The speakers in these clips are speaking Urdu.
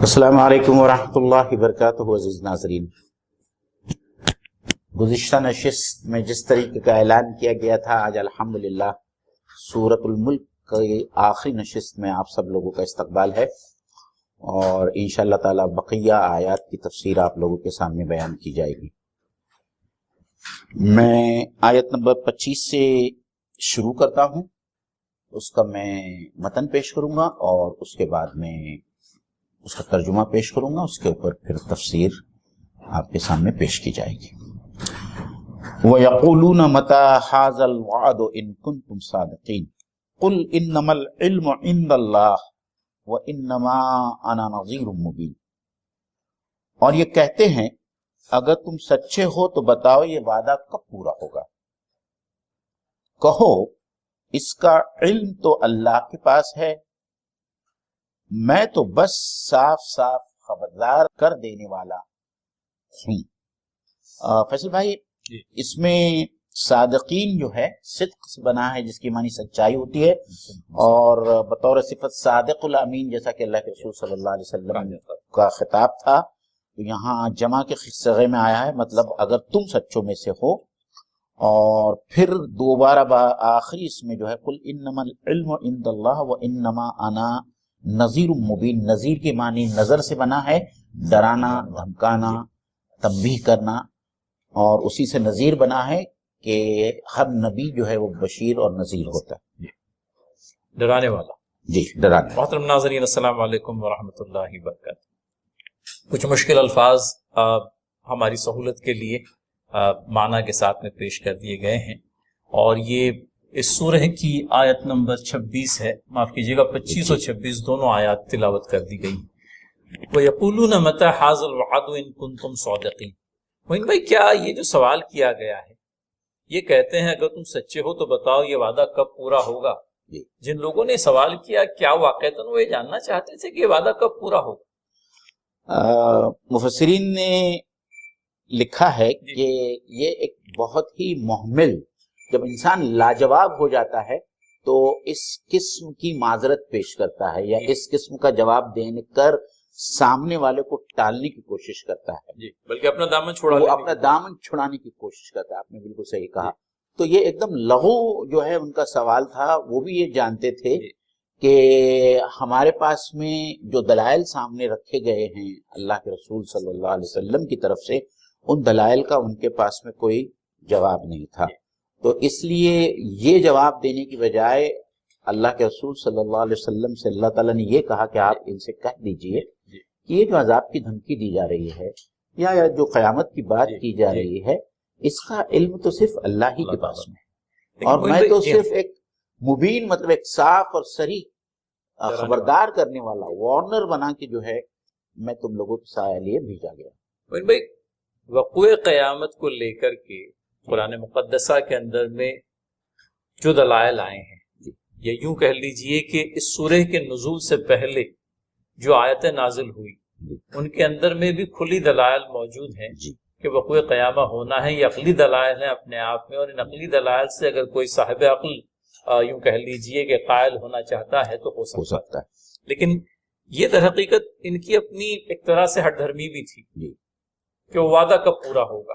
السلام علیکم ورحمۃ اللہ وبرکاتہ۔ عزیز ناظرین، گزشتہ نشست میں جس طریقے کا اعلان کیا گیا تھا، آج الحمدللہ سورۃ الملک کی آخری نشست میں آپ سب لوگوں کا استقبال ہے، اور انشاءاللہ تعالی بقیہ آیات کی تفسیر آپ لوگوں کے سامنے بیان کی جائے گی۔ میں آیت نمبر 25 سے شروع کرتا ہوں، اس کا میں متن پیش کروں گا اور اس کے بعد میں اس کا ترجمہ پیش کروں گا، اس کے اوپر پھر تفسیر آپ کے سامنے پیش کی جائے گی۔ وَيَقُولُونَ مَتَى هَذَا الْوَعْدُ إِن كُنتُمْ صَادِقِينَ قُلْ إِنَّمَا الْعِلْمُ عِندَ اللَّهِ وَإِنَّمَا أَنَا نَذِيرٌ مُبِينٌ۔ اور یہ کہتے ہیں اگر تم سچے ہو تو بتاؤ یہ وعدہ کب پورا ہوگا۔ کہو اس کا علم تو اللہ کے پاس ہے، میں تو بس صاف صاف خبردار کر دینے والا ہوں۔ فیصل بھائی، اس میں صادقین جو ہے صدق سے بنا ہے، جس کی معنی سچائی ہوتی ہے، اور بطور صفت صادق الامین، جیسا کہ اللہ کے رسول صلی اللہ علیہ وسلم کا خطاب تھا، تو یہاں جمع کے صیغے میں آیا ہے، مطلب اگر تم سچوں میں سے ہو۔ اور پھر دوبارہ آخری اس میں جو ہے قل انما العلم عند اللہ وانما انا نذیر مبین، نذیر کے معنی نظر سے بنا ہے، ڈرانا، دھمکانا، تنبیہ کرنا، اور اسی سے نذیر بنا ہے کہ ہر نبی جو ہے وہ بشیر اور نذیر ہوتا ہے، ڈرانے والا۔ جی، ڈرانے۔ محترم ناظرین، السلام علیکم ورحمۃ اللہ وبرکاتہ۔ کچھ مشکل الفاظ ہماری سہولت کے لیے معنی کے ساتھ میں پیش کر دیے گئے ہیں، اور یہ اس سورہ کی آیت نمبر 26 ہے، معاف کیجیے گا 25 اور 26 دونوں آیات تلاوت کر دی گئی۔ وَيَقُولُونَ مَتَى هَذَا الْوَعْدُ إِن كُنتُمْ صَادِقِينَ۔ موین بھائی، کیا یہ جو سوال کیا گیا ہے، یہ کہتے ہیں اگر تم سچے ہو تو بتاؤ یہ وعدہ کب پورا ہوگا۔ جن لوگوں نے سوال کیا، کیا واقعتاً وہ یہ جاننا چاہتے تھے کہ یہ وعدہ کب پورا ہوگا؟ مفسرین نے لکھا ہے کہ یہ ایک بہت ہی محمل، جب انسان لاجواب ہو جاتا ہے تو اس قسم کی معذرت پیش کرتا ہے، یا اس قسم کا جواب دینے کر سامنے والے کو ٹالنے کی کوشش کرتا ہے، بلکہ اپنا دامن چھڑانے کی کوشش کرتا ہے۔ آپ نے بالکل صحیح کہا۔ تو یہ ایک دم لغو جو ہے ان کا سوال تھا، وہ بھی یہ جانتے تھے کہ ہمارے پاس میں جو دلائل سامنے رکھے گئے ہیں اللہ کے رسول صلی اللہ علیہ وسلم کی طرف سے، ان دلائل کا ان کے پاس میں کوئی جواب نہیں تھا۔ تو اس لیے یہ جواب دینے کی بجائے اللہ کے رسول صلی اللہ علیہ وسلم سے اللہ تعالیٰ نے یہ کہا کہ آپ ان سے کہہ دیجئے کہ یہ جو عذاب کی دھمکی دی جا رہی ہے، یا جو قیامت کی بات کی جا رہی ہے، اس کا علم تو صرف اللہ ہی کے پاس میں ہے، اور میں تو صرف ایک مبین، مطلب ایک صاف اور صریح خبردار کرنے والا، وارنر بنا کے جو ہے میں تم لوگوں کے سایہ لیے بھیجا گیا۔ بھائی، وقوع قیامت کو لے کر کے قرآن مقدسہ کے اندر میں جو دلائل آئے ہیں، یا یوں کہہ لیجئے کہ اس سورہ کے نزول سے پہلے جو آیتیں نازل ہوئی، ان کے اندر میں بھی کھلی دلائل موجود ہیں کہ وقوع قیامہ ہونا ہے۔ یہ عقلی دلائل ہیں اپنے آپ میں، اور ان عقلی دلائل سے اگر کوئی صاحب عقل یوں کہہ لیجئے کہ قائل ہونا چاہتا ہے تو ہو سکتا ہے، لیکن یہ در حقیقت ان کی اپنی ایک طرح سے ہٹ دھرمی بھی تھی کہ وہ وعدہ کب پورا ہوگا۔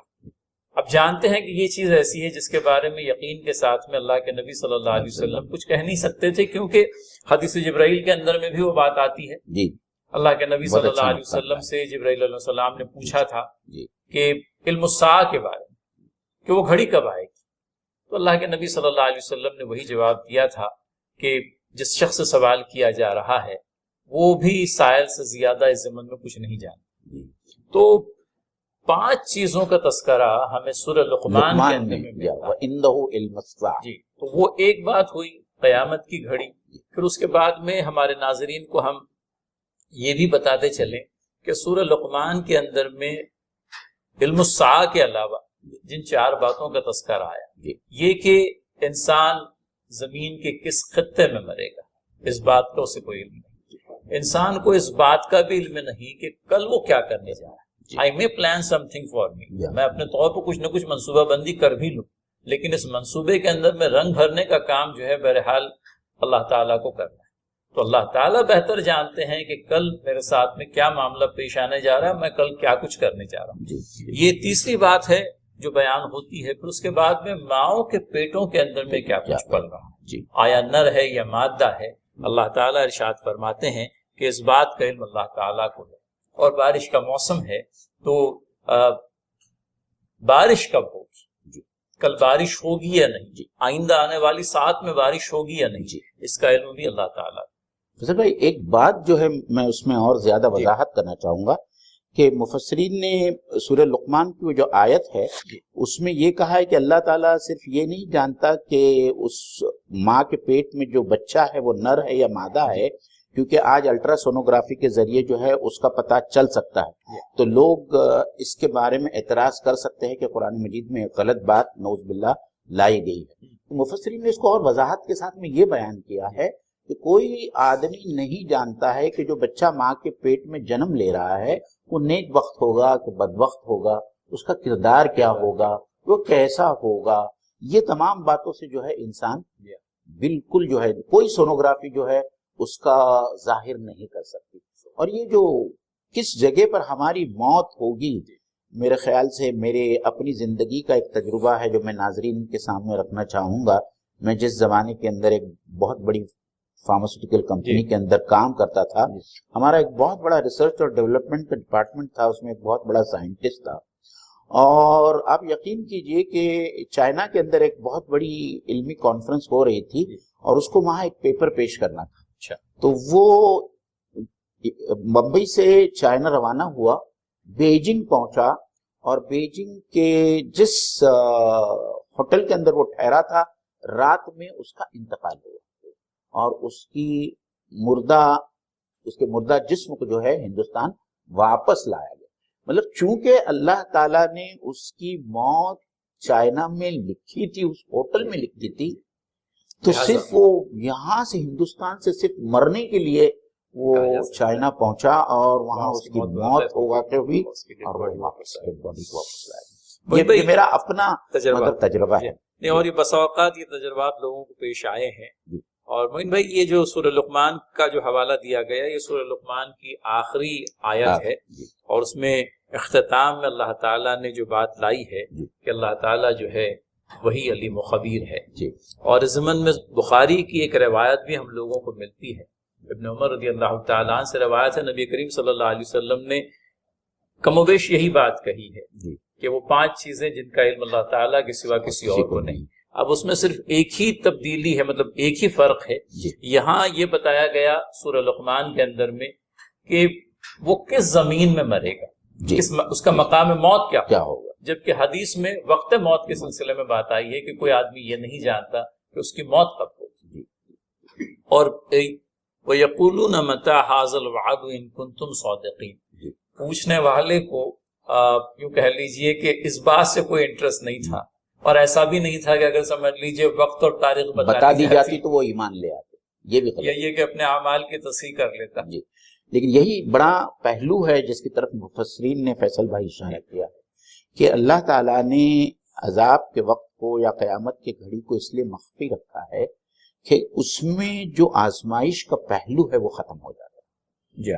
اب جانتے ہیں کہ یہ چیز ایسی ہے جس کے بارے میں یقین کے ساتھ میں اللہ کے نبی صلی اللہ علیہ وسلم کچھ کہہ نہیں سکتے تھے، کیونکہ حدیث جبرائیل کے اندر میں بھی وہ بات آتی ہے۔ اللہ کے نبی صلی اللہ علیہ وسلم سے جبرائیل علیہ السلام نے پوچھا تھا کہ علم الساعہ کے بارے میں، کہ وہ گھڑی کب آئے گی، تو اللہ کے نبی صلی اللہ علیہ وسلم نے وہی جواب دیا تھا کہ جس شخص سے سوال کیا جا رہا ہے وہ بھی سائل سے زیادہ اس زمن میں کچھ نہیں جانتا۔ تو 5 چیزوں کا تذکرہ ہمیں سورہ لقمان کے اندر میں ملا۔ وَإِنَّهُ عِلْمُ السَّاعَةِ، تو وہ ایک بات ہوئی قیامت کی گھڑی۔ پھر اس کے بعد میں ہمارے ناظرین کو ہم یہ بھی بتاتے چلیں کہ سورہ لقمان کے اندر میں علم الساعہ کے علاوہ جن 4 باتوں کا تذکرہ آیا، یہ کہ انسان زمین کے کس خطے میں مرے گا، اس بات کا اسے کوئی علم نہیں۔ انسان کو اس بات کا بھی علم نہیں کہ کل وہ کیا کرنے جا رہا ہے۔ I may plan something for me، میں اپنے طور پر کچھ نہ کچھ منصوبہ بندی کر بھی لوں، لیکن اس منصوبے کے اندر میں رنگ بھرنے کا کام جو ہے بہرحال اللہ تعالیٰ کو کرنا ہے۔ تو اللہ تعالیٰ بہتر جانتے ہیں کہ کل میرے ساتھ میں کیا معاملہ پیش آنے جا رہا ہے، میں کل کیا کچھ کرنے جا رہا ہوں۔ یہ تیسری بات ہے جو بیان ہوتی ہے۔ پھر اس کے بعد میں ماؤں کے پیٹوں کے اندر میں کیا کچھ پل رہا ہے، آیا نر ہے یا مادہ ہے، اللہ تعالیٰ ارشاد فرماتے ہیں کہ اس بات کا علم اللہ تعالیٰ کو ہے۔ اور بارش کا موسم ہے تو بارش کب ہوگی، کل بارش ہوگی یا نہیں، آئندہ آنے والی ساعت میں بارش ہوگی یا نہیں، اس کا علم بھی اللہ تعالیٰ۔ فیصل بھائی ایک بات جو ہے میں اس میں اور زیادہ وضاحت کرنا چاہوں گا کہ مفسرین نے سورہ لقمان کی جو آیت ہے اس میں یہ کہا ہے کہ اللہ تعالیٰ صرف یہ نہیں جانتا کہ اس ماں کے پیٹ میں جو بچہ ہے وہ نر ہے یا مادہ ہے، کیونکہ آج الٹرا سونوگرافی کے ذریعے جو ہے اس کا پتہ چل سکتا ہے، تو لوگ اس کے بارے میں اعتراض کر سکتے ہیں کہ قرآن مجید میں غلط بات نعوذ باللہ لائی گئی ہے۔ مفسرین نے اس کو اور وضاحت کے ساتھ میں یہ بیان کیا ہے کہ کوئی آدمی نہیں جانتا ہے کہ جو بچہ ماں کے پیٹ میں جنم لے رہا ہے وہ نیک وقت ہوگا کہ بد وقت ہوگا، اس کا کردار کیا ہوگا، وہ کیسا ہوگا، یہ تمام باتوں سے جو ہے انسان بالکل جو ہے کوئی سونوگرافی جو ہے اس کا ظاہر نہیں کر سکتی۔ اور یہ جو کس جگہ پر ہماری موت ہوگی، میرے خیال سے میرے اپنی زندگی کا ایک تجربہ ہے جو میں ناظرین کے سامنے رکھنا چاہوں گا۔ میں جس زمانے کے اندر ایک بہت بڑی فارماسیوٹیکل کمپنی کے اندر کام کرتا تھا، ہمارا ایک بہت بڑا ریسرچ اور ڈیولپمنٹ کا ڈپارٹمنٹ تھا، اس میں ایک بہت بڑا سائنٹسٹ تھا، اور آپ یقین کیجئے کہ چائنا کے اندر ایک بہت بڑی علمی کانفرنس ہو رہی تھی اور اس کو وہاں ایک پیپر پیش کرنا تھا۔ تو وہ بمبئی سے چائنا روانہ ہوا، بیجنگ پہنچا، اور بیجنگ کے جس ہوٹل کے اندر وہ ٹھہرا تھا رات میں اس کا انتقال ہوا، اور اس کے مردہ جسم کو جو ہے ہندوستان واپس لایا گیا۔ مطلب چونکہ اللہ تعالیٰ نے اس کی موت چائنا میں لکھی تھی، اس ہوٹل میں لکھی تھی، تو صرف وہ یہاں سے ہندوستان سے صرف مرنے کے لیے وہ چائنا پہنچا اور وہاں اس کی موت ہو واقع ہوئی اور وہ واپس لایا۔ یہ میرا اپنا تجربہ ہے، اور یہ بس اوقات یہ تجربات لوگوں کو پیش آئے ہیں۔ اور معین بھائی یہ جو سورہ لقمان کا جو حوالہ دیا گیا، یہ سورہ لقمان کی آخری آیت ہے، اور اس میں اختتام میں اللہ تعالیٰ نے جو بات لائی ہے کہ اللہ تعالیٰ جو ہے وہی علیم و خبیر ہے۔ اور اس ضمن میں بخاری کی ایک روایت بھی ہم لوگوں کو ملتی ہے، ابن عمر رضی اللہ تعالیٰ عنہ سے روایت ہے، نبی کریم صلی اللہ علیہ وسلم نے کم و بیش یہی بات کہی ہے کہ وہ 5 چیزیں جن کا علم اللہ تعالیٰ کے سوا کسی اور کو نہیں۔ اب اس میں صرف ایک ہی تبدیلی ہے، مطلب ایک ہی فرق ہے۔ یہاں یہ بتایا گیا سورہ لقمان کے اندر میں کہ وہ کس زمین میں مرے گا، اس کا مقام موت کیا ہوگا، جبکہ حدیث میں وقت موت کے سلسلے میں بات آئی ہے کہ کوئی آدمی یہ نہیں جانتا کہ اس کی موت کب ہوگی۔ اور وَيَقُولُونَ مَتَىٰ هَٰذَا الْوَعْدُ إِن كُنتُمْ صَادِقِينَ، پوچھنے والے کو یوں کہہ لیجئے کہ اس بات سے کوئی انٹرسٹ نہیں تھا، اور ایسا بھی نہیں تھا کہ اگر سمجھ لیجئے وقت اور تاریخ بتا دی جاتی تو وہ ایمان لے آتے، یہ بھی غلط، یہ کہ اپنے اعمال کی تصحیح کر لیتا۔ لیکن یہی بڑا پہلو ہے جس کی طرف مفسرین نے فیصل بھائی اشارہ کیا ہے کہ اللہ تعالیٰ نے عذاب کے وقت کو یا قیامت کے گھڑی کو اس لیے مخفی رکھا ہے کہ اس میں جو آزمائش کا پہلو ہے وہ ختم ہو جاتا ہے۔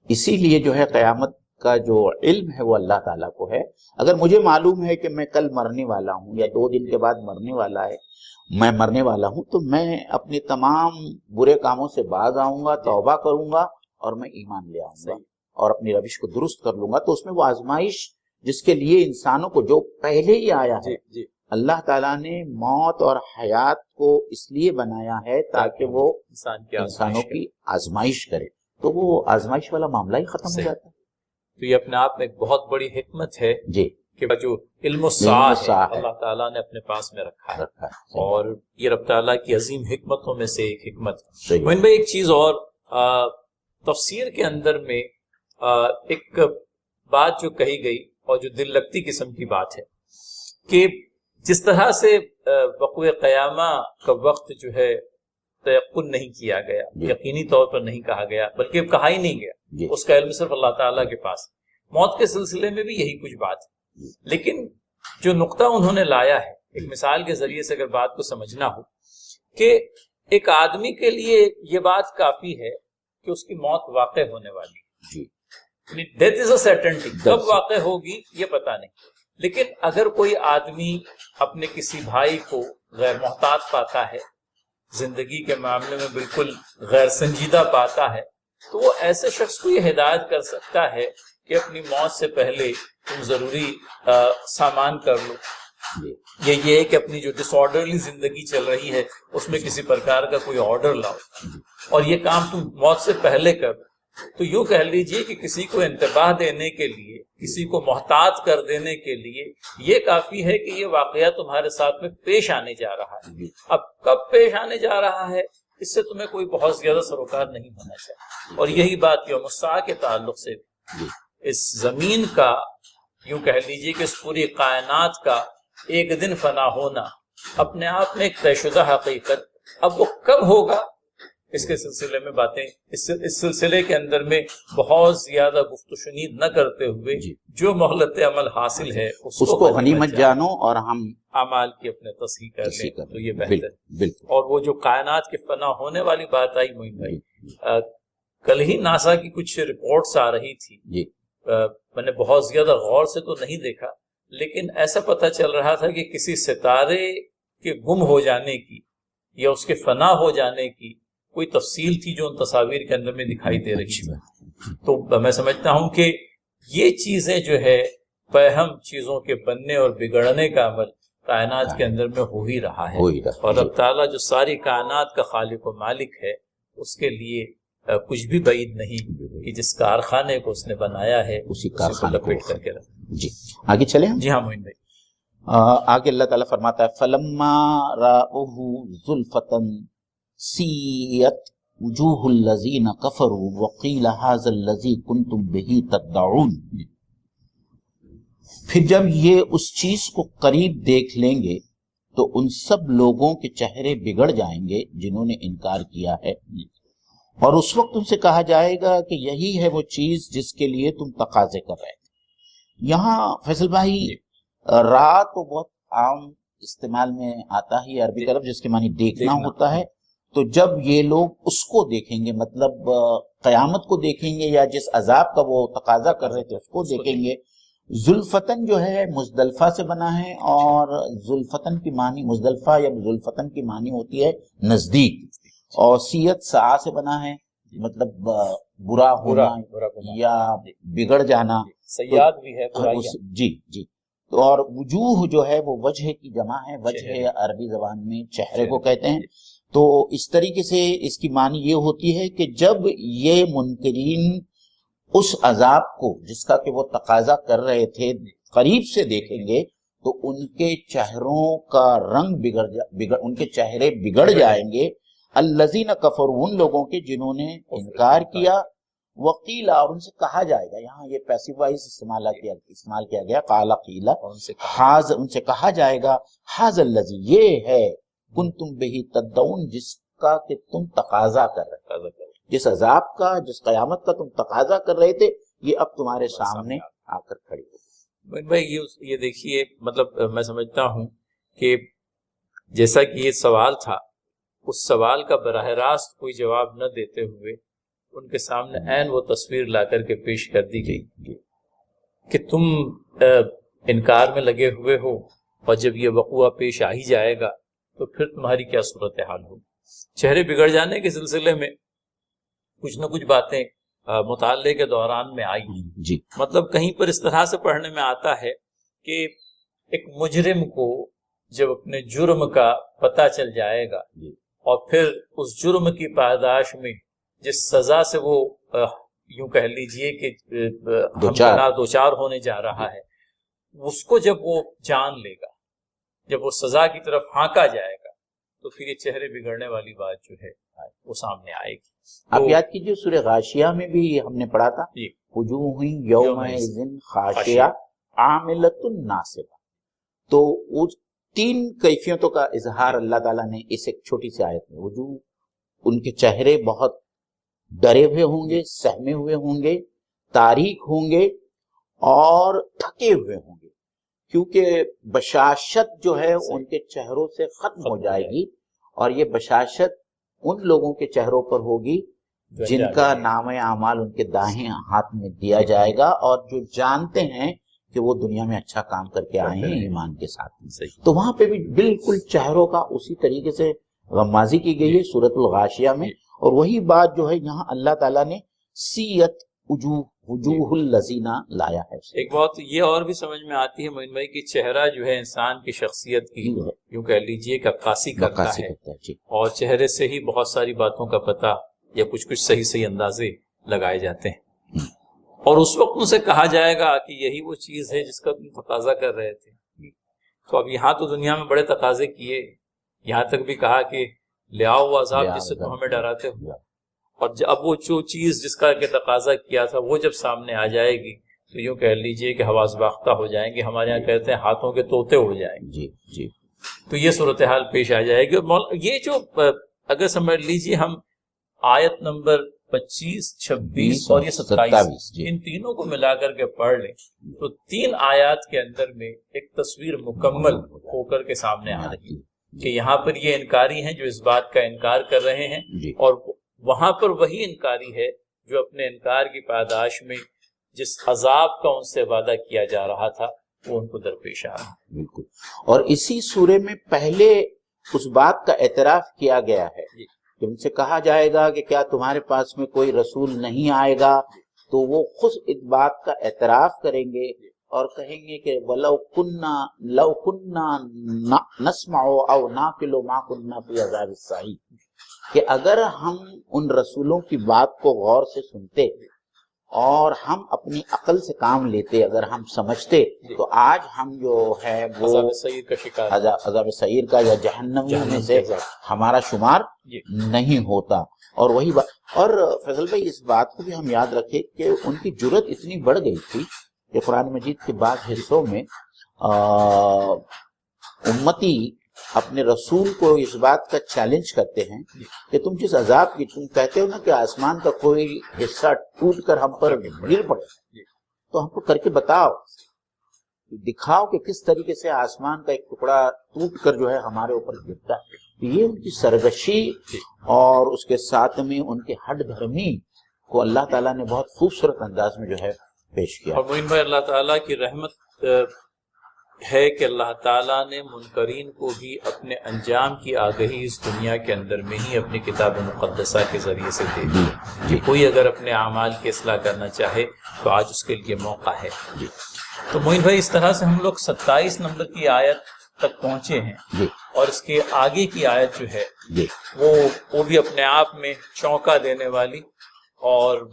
اسی لیے جو ہے قیامت کا جو علم ہے وہ اللہ تعالیٰ کو ہے۔ اگر مجھے معلوم ہے کہ میں کل مرنے والا ہوں یا 2 دن کے بعد مرنے والا ہوں، تو میں اپنے تمام برے کاموں سے باز آؤں گا، توبہ کروں گا اور میں ایمان لے آؤں گا اور اپنی روش کو درست کر لوں گا۔ تو اس میں وہ آزمائش جس کے لیے انسانوں کو جو پہلے ہی آیا ہے، اللہ تعالیٰ نے موت اور حیات کو اس لیے بنایا ہے تاکہ وہ انسانوں کی آزمائش کرے، تو وہ آزمائش والا معاملہ ہی ختم ہو جاتا ہے۔ تو یہ اپنے آپ میں ایک بہت بڑی حکمت ہے کہ جو علم الساعہ اللہ تعالیٰ نے اپنے پاس میں رکھا ہے، اور یہ رب تعالیٰ کی عظیم حکمتوں میں سے ایک حکمت ہے۔ موین بھائی ایک چیز اور، تفسیر کے اندر میں ایک بات جو کہی گئی اور جو دل لگتی قسم کی بات ہے کہ جس طرح سے وقوع قیامہ کا وقت جو ہے تیقن نہیں کیا گیا، یقینی طور پر نہیں کہا گیا، بلکہ کہا ہی نہیں گیا، اس کا علم صرف اللہ تعالیٰ کے پاس۔ موت کے سلسلے میں بھی یہی کچھ بات ہے، لیکن جو نقطہ انہوں نے لایا ہے ایک مثال کے ذریعے سے اگر بات کو سمجھنا ہو کہ ایک آدمی کے لیے یہ بات کافی ہے کہ اس کی موت واقع ہونے والی ہے جی، ڈیتھ از اے سرٹنٹی، کب واقع ہوگی یہ پتہ نہیں. لیکن اگر کوئی آدمی اپنے کسی بھائی کو غیر محتاط پاتا ہے، زندگی کے معاملے میں بالکل غیر سنجیدہ پاتا ہے، تو وہ ایسے شخص کو یہ ہدایت کر سکتا ہے کہ اپنی موت سے پہلے تم ضروری سامان کر لو. یہ ہے کہ اپنی جو ڈس آرڈرلی زندگی چل رہی ہے اس میں کسی پرکار کا کوئی آرڈر لاؤ اور یہ کام تم موت سے پہلے کر. تو یوں کہہ لیجئے کہ کسی کو انتباہ دینے کے لیے، کسی کو محتاط کر دینے کے لیے یہ کافی ہے کہ یہ واقعہ تمہارے ساتھ میں پیش آنے جا رہا ہے. اب کب پیش آنے جا رہا ہے اس سے تمہیں کوئی بہت زیادہ سروکار نہیں ہونا چاہیے. اور یہی بات یوم الساعہ کے تعلق سے اس زمین کا، یوں کہہ لیجئے کہ اس پوری کائنات کا ایک دن فنا ہونا اپنے آپ میں ایک طے شدہ حقیقت. اب وہ کب ہوگا اس کے سلسلے میں باتیں، اس سلسلے کے اندر میں بہت زیادہ گفت و شنید نہ کرتے ہوئے جو مہلت عمل حاصل ہے اس کو غنیمت جانو اور ہم اعمال کی اپنے تصحیح کر لیں تو یہ بہتر ہے. اور وہ جو کائنات کے فنا ہونے والی بات آئی معین بھائی، کل ہی ناسا کی کچھ رپورٹس آ رہی تھی، میں نے بہت زیادہ غور سے تو نہیں دیکھا لیکن ایسا پتہ چل رہا تھا کہ کسی ستارے کے گم ہو جانے کی یا اس کے فنا ہو جانے کی کوئی تفصیل تھی جو ان تصاویر کے اندر میں دکھائی دے رہی تھی. تو میں سمجھتا ہوں کہ یہ چیزیں جو ہے پہم چیزوں کے بننے اور بگڑنے کا عمل کائنات کے اندر میں ہو ہی رہا ہے. اور رب تعالیٰ جو ساری کائنات کا خالق و مالک ہے اس کے لیے کچھ بھی بعید نہیں کہ جس کارخانے کو اس نے بنایا ہے اسی کو لپیٹ کر کے رکھا. جی آگے چلیں. جی ہاں معین بھائی، آگے اللہ تعالیٰ فرماتا ہے فلما رأوه زلفة سیئت وجوہ الذین کفروا وقیل ھذا الذی کنتم بہ تدعون. پھر جب یہ اس چیز کو قریب دیکھ لیں گے تو ان سب لوگوں کے چہرے بگڑ جائیں گے جنہوں نے انکار کیا ہے، اور اس وقت ان سے کہا جائے گا کہ یہی ہے وہ چیز جس کے لیے تم تقاضے کر رہے تھے. یہاں فیصل بھائی را تو بہت عام استعمال میں آتا ہی عربی کا لفظ جس کے معنی دیکھنا ہوتا ہے. تو جب یہ لوگ اس کو دیکھیں گے، مطلب قیامت کو دیکھیں گے یا جس عذاب کا وہ تقاضا کر رہے تھے اس کو دیکھیں گے. زلفتن جو ہے مزدلفہ سے بنا ہے، اور زلفتن کی معنی مزدلفہ یا زلفتن کی معنی ہوتی ہے نزدیک، اور سیت سعا سے بنا ہے مطلب برا ہونا یا بگڑ جانا. سیاد بھی ہے جی جی. تو اور وجوہ جو ہے وہ وجہ کی جمع ہے، وجہ عربی زبان میں چہرے کو کہتے ہیں. تو اس طریقے سے اس کی معنی یہ ہوتی ہے کہ جب یہ منکرین اس عذاب کو جس کا کہ وہ تقاضا کر رہے تھے قریب سے دیکھیں گے تو ان کے چہروں کا رنگ ان کے چہرے بگڑ جائیں گے. الذین کفروا، ان لوگوں کے جنہوں نے انکار کیا. وقیل، اور ان سے کہا جائے گا، یہاں یہ پیسو وائز استعمال کیا گیا، قال قیل، ان سے کہا جائے گا ھذا الذی، یہ ہے کنتم بہ تدعون، جس کا کہ تم تقاضا کر رہے تھے، جس عذاب کا، جس قیامت کا تم تقاضا کر رہے تھے، یہ اب تمہارے سامنے آ کر کھڑی ہو. بھائی یہ دیکھیے، مطلب میں سمجھتا ہوں کہ جیسا کہ یہ سوال تھا، اس سوال کا براہ راست کوئی جواب نہ دیتے ہوئے ان کے سامنے عین وہ تصویر لا کر کے پیش کر دی گئی کہ تم انکار میں لگے ہوئے ہو، اور جب یہ وقوع پیش آ ہی جائے گا تو پھر تمہاری کیا صورتحال ہوگی. چہرے بگڑ جانے کے سلسلے میں کچھ نہ کچھ باتیں مطالعے کے دوران میں آئی جی. مطلب کہیں پر اس طرح سے پڑھنے میں آتا ہے کہ ایک مجرم کو جب اپنے جرم کا پتہ چل جائے گا اور پھر اس جرم کی پاداش میں جس سزا سے وہ یوں کہہ لیجئے کہ دوچار ہونے جا رہا ہے، اس کو جب وہ جان لے گا، جب وہ سزا کی طرف ہانکا جائے گا، تو پھر یہ چہرے بگڑنے والی بات جو ہے وہ سامنے آئے گی. آپ یاد کیجئے سورہ غاشیہ میں بھی ہم نے پڑھا تھا، وجوہ یومئذ خاشعہ عاملۃ ناصبہ. تو وہ تین کیفیتوں کا اظہار اللہ تعالیٰ نے اس ایک چھوٹی سی آیت میں. وجوہ، ان کے چہرے بہت ڈرے ہوئے ہوں گے، سہمے ہوئے ہوں گے، تاریک ہوں گے اور تھکے ہوئے ہوں گے، کیونکہ بشاشت جو ہے ان کے چہروں سے ختم ہو جائے گی. اور یہ بشاشت ان لوگوں کے چہروں پر ہوگی جن کا نام اعمال ان کے دائیں ہاتھ میں دیا جائے گا، اور جو جانتے ہیں کہ وہ دنیا میں اچھا کام کر کے آئے ہیں ایمان کے ساتھ۔ تو وہاں پہ بھی بالکل چہروں کا اسی طریقے سے غمازی کی گئی ہے سورۃ الغاشیہ میں، اور وہی بات جو ہے یہاں اللہ تعالیٰ نے سیت وجوہ الذین لایا ہے۔ ایک بات یہ اور بھی سمجھ میں آتی ہے معین بھائی کہ چہرہ جو ہے انسان کی شخصیت کی یوں کہہ لیجئے کہ عکاسی کرتا ہے، اور چہرے سے ہی بہت ساری باتوں کا پتہ یا کچھ صحیح اندازے لگائے جاتے ہیں، اور اس وقت ان سے کہا جائے گا کہ یہی وہ چیز ہے جس کا تم تقاضا کر رہے تھے۔ تو اب یہاں تو دنیا میں بڑے تقاضے کیے، یہاں تک بھی کہا کہ لے آؤ وہ عذاب جس سے تم ہمیں ڈراتے ہو، اور اب وہ جو چیز جس کا کہ تقاضا کیا تھا وہ جب سامنے آ جائے گی تو یوں کہہ لیجئے کہ حواس باختہ ہو جائیں گے، ہمارے یہاں کہتے ہیں ہاتھوں کے طوطے ہو جائیں گے۔ جی جی، تو یہ صورتحال پیش آ جائے گی۔ یہ جو اگر سمجھ لیجئے ہم آیت نمبر 25، 26 اور یہ 27 ان تینوں کو ملا کر کے پڑھ لیں تو 3 آیات کے اندر میں ایک تصویر مکمل ہو کر کے سامنے آ رہی ہے کہ یہاں پر یہ انکاری ہیں جو اس بات کا انکار کر رہے ہیں، اور وہاں پر وہی انکاری ہے جو اپنے انکار کی پاداش میں جس عذاب کا ان سے وعدہ کیا جا رہا تھا وہ ان کو درپیش آ رہا۔ بالکل، اور اسی سورے میں پہلے اس بات کا اعتراف کیا گیا ہے کہ ان سے کہا جائے گا کہ کیا تمہارے پاس میں کوئی رسول نہیں آئے گا، تو وہ خود اس بات کا اعتراف کریں گے اور کہیں گے کہ وَلَوْ كُنَّا نَسْمَعُ أَوْ نَعْقِلُ مَا كُنَّا فِي عَذَابِ السَّعِيرِ، کہ اگر ہم ان رسولوں کی بات کو غور سے سنتے اور ہم اپنی عقل سے کام لیتے، اگر ہم سمجھتے تو آج ہم جو ہے وہ عذاب سعیر کا شکار، عذاب سعیر کا یا جہنمیوں میں سے ہمارا شمار نہیں ہوتا۔ اور وہی بات، اور فیصل بھائی اس بات کو بھی ہم یاد رکھیں کہ ان کی جرت اتنی بڑھ گئی تھی کہ قرآن مجید کے بعض حصوں میں امتی اپنے رسول کو اس بات کا چیلنج کرتے ہیں کہ تم جس عذاب کی تم کہتے ہو نا کہ آسمان کا کوئی حصہ ٹوٹ کر ہم پر گر پڑے، تو ہم کو کر کے بتاؤ، دکھاؤ کہ کس طریقے سے آسمان کا ایک ٹکڑا ٹوٹ کر جو ہے ہمارے اوپر گرتا ہے۔ یہ ان کی سرگشی اور اس کے ساتھ میں ان کے ہٹ دھرمی کو اللہ تعالیٰ نے بہت خوبصورت انداز میں جو ہے پیش کیا۔ اور معین بھائی اللہ تعالیٰ کی رحمت ہے کہ اللہ تعالیٰ نے منکرین کو بھی اپنے انجام کی آگہی اس دنیا کے اندر میں ہی اپنی کتاب مقدسہ کے ذریعے سے دے دی کہ کوئی اگر اپنے اعمال کی اصلاح کرنا چاہے تو آج اس کے لیے موقع ہے۔ تو معین بھائی اس طرح سے ہم لوگ 27 نمبر کی آیت تک پہنچے ہیں، اور اس کے آگے کی آیت جو ہے وہ بھی اپنے آپ میں چونکا دینے والی اور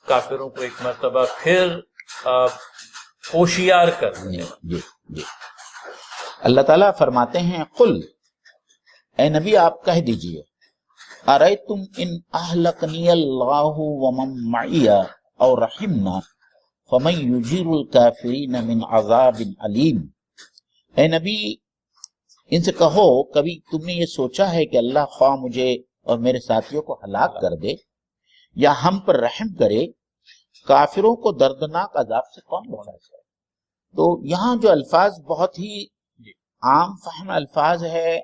کافروں کو ایک مرتبہ پھر ہوشیار کر دیں۔ اللہ تعالیٰ فرماتے ہیں قل، اے نبی آپ کہہ دیجئے، ارأیتم ان اہلکنی اللہ ومن معی او رحمنا فمن یجیر الکافرین من عذاب علیم۔ اے نبی ان سے کہو، کبھی تم نے یہ سوچا ہے کہ اللہ خواہ مجھے اور میرے ساتھیوں کو ہلاک کر دے یا ہم پر رحم کرے، کافروں کو دردناک عذاب سے کون بچا سکتا ہے؟ تو یہاں جو الفاظ بہت ہی عام فہم الفاظ ہے،